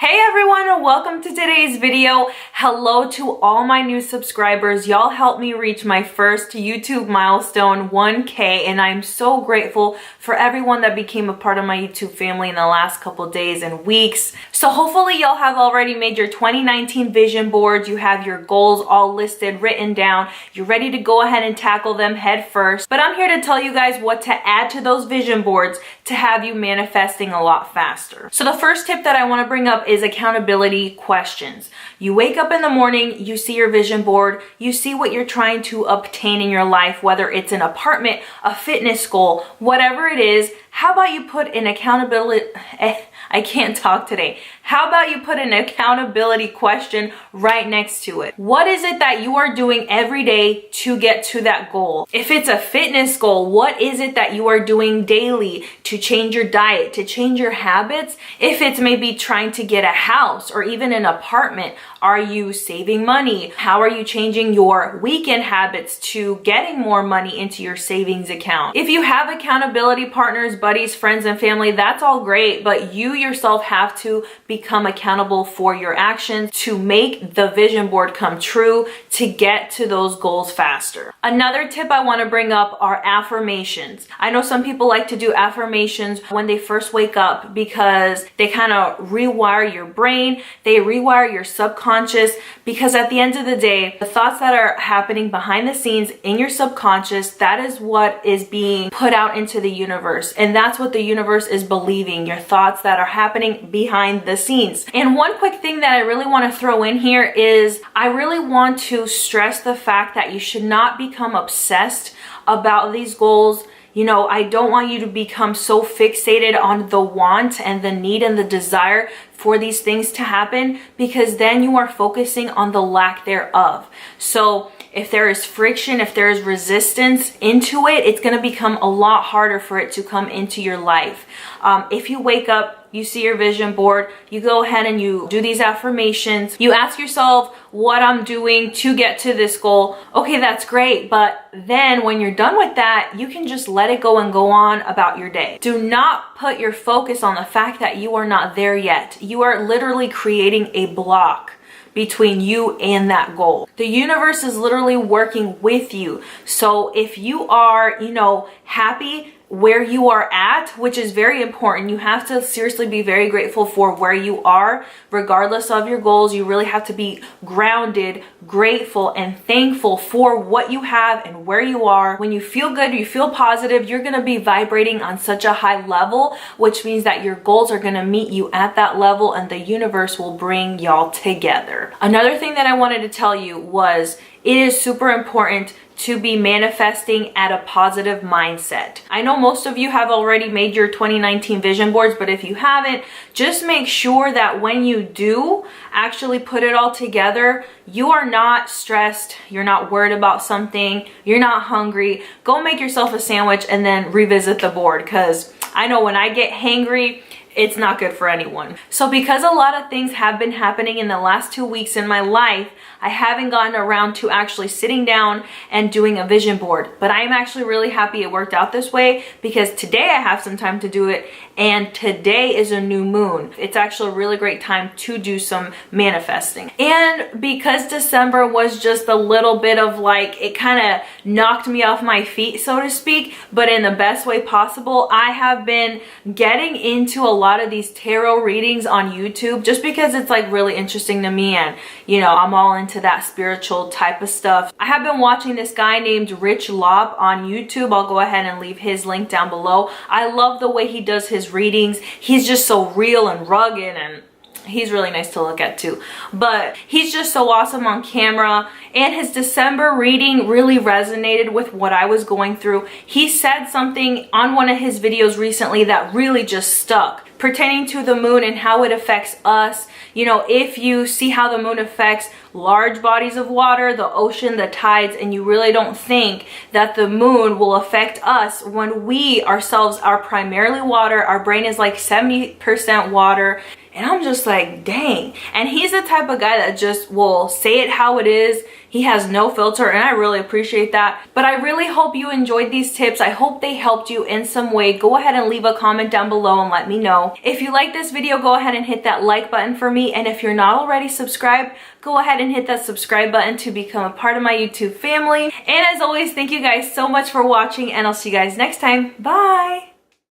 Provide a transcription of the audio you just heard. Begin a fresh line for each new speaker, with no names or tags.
Hey everyone, and welcome to today's video. Hello to all my new subscribers. Y'all helped me reach my first YouTube milestone, 1K, and I'm so grateful for everyone that became a part of my YouTube family in the last couple days and weeks. So hopefully y'all have already made your 2019 vision boards. You have your goals all listed, written down. You're ready to go ahead and tackle them head first. But I'm here to tell you guys what to add to those vision boards to have you manifesting a lot faster. So the first tip that I want to bring up is accountability questions. You wake up in the morning, you see your vision board, you see what you're trying to obtain in your life, whether it's an apartment, a fitness goal, whatever it is. How about you put an accountability, I can't talk today. How about you put an accountability question right next to it? What is it that you are doing every day to get to that goal? If it's a fitness goal, what is it that you are doing daily to change your diet, to change your habits? If it's maybe trying to get a house or even an apartment, are you saving money? How are you changing your weekend habits to getting more money into your savings account? If you have accountability partners, buddies, friends, and family, that's all great, but you yourself have to become accountable for your actions to make the vision board come true, to get to those goals faster. Another tip I want to bring up are affirmations. I know some people like to do affirmations when they first wake up because they kind of rewire your brain, they rewire your subconscious, because at the end of the day, the thoughts that are happening behind the scenes in your subconscious, that is what is being put out into the universe, and that's what the universe is believing, your thoughts that are happening behind the scenes. And one quick thing that I really want to throw in here is I really want to stress the fact that you should not become obsessed about these goals. You know, I don't want you to become so fixated on the want and the need and the desire for these things to happen, because then you are focusing on the lack thereof. So if there is friction, if there is resistance into it, it's going to become a lot harder for it to come into your life. If you wake up, you see your vision board, you go ahead and you do these affirmations, you ask yourself what I'm doing to get to this goal. Okay, that's great. But then when you're done with that, you can just let it go and go on about your day. Do not put your focus on the fact that you are not there yet. You are literally creating a block between you and that goal. The universe is literally working with you. So if you are, happy where you are at, which is very important, you have to seriously be very grateful for where you are, regardless of your goals. You really have to be grounded, grateful, and thankful for what you have and where you are. When you feel good, you feel positive, you're gonna be vibrating on such a high level, which means that your goals are gonna meet you at that level and the universe will bring y'all together. Another thing that I wanted to tell you was it is super important to be manifesting at a positive mindset. I know most of you have already made your 2019 vision boards, but if you haven't, just make sure that when you do actually put it all together, you are not stressed, you're not worried about something, you're not hungry. Go make yourself a sandwich and then revisit the board, because I know when I get hangry, it's not good for anyone. So because a lot of things have been happening in the last 2 weeks in my life, I haven't gotten around to actually sitting down and doing a vision board. But I am actually really happy it worked out this way, because today I have some time to do it, and today is a new moon. It's actually a really great time to do some manifesting. And because December was just a little bit of it kind of knocked me off my feet, so to speak, but in the best way possible, I have been getting into a lot of these tarot readings on YouTube just because it's really interesting to me, and I'm all into that spiritual type of stuff. I have been watching this guy named Rich Lop on YouTube. I'll go ahead and leave his link down below. I love the way he does his readings. He's just so real and rugged, and he's really nice to look at too. But he's just so awesome on camera, and his December reading really resonated with what I was going through. He said something on one of his videos recently that really just stuck, pertaining to the moon and how it affects us. If you see how the moon affects large bodies of water, the ocean, the tides, and you really don't think that the moon will affect us when we ourselves are primarily water, our brain is 70% water. And I'm just like, dang. And he's the type of guy that just will say it how it is. He has no filter, and I really appreciate that. But I really hope you enjoyed these tips. I hope they helped you in some way. Go ahead and leave a comment down below and let me know. If you like this video, go ahead and hit that like button for me. And if you're not already subscribed, go ahead and hit that subscribe button to become a part of my YouTube family. And as always, thank you guys so much for watching, and I'll see you guys next time. Bye!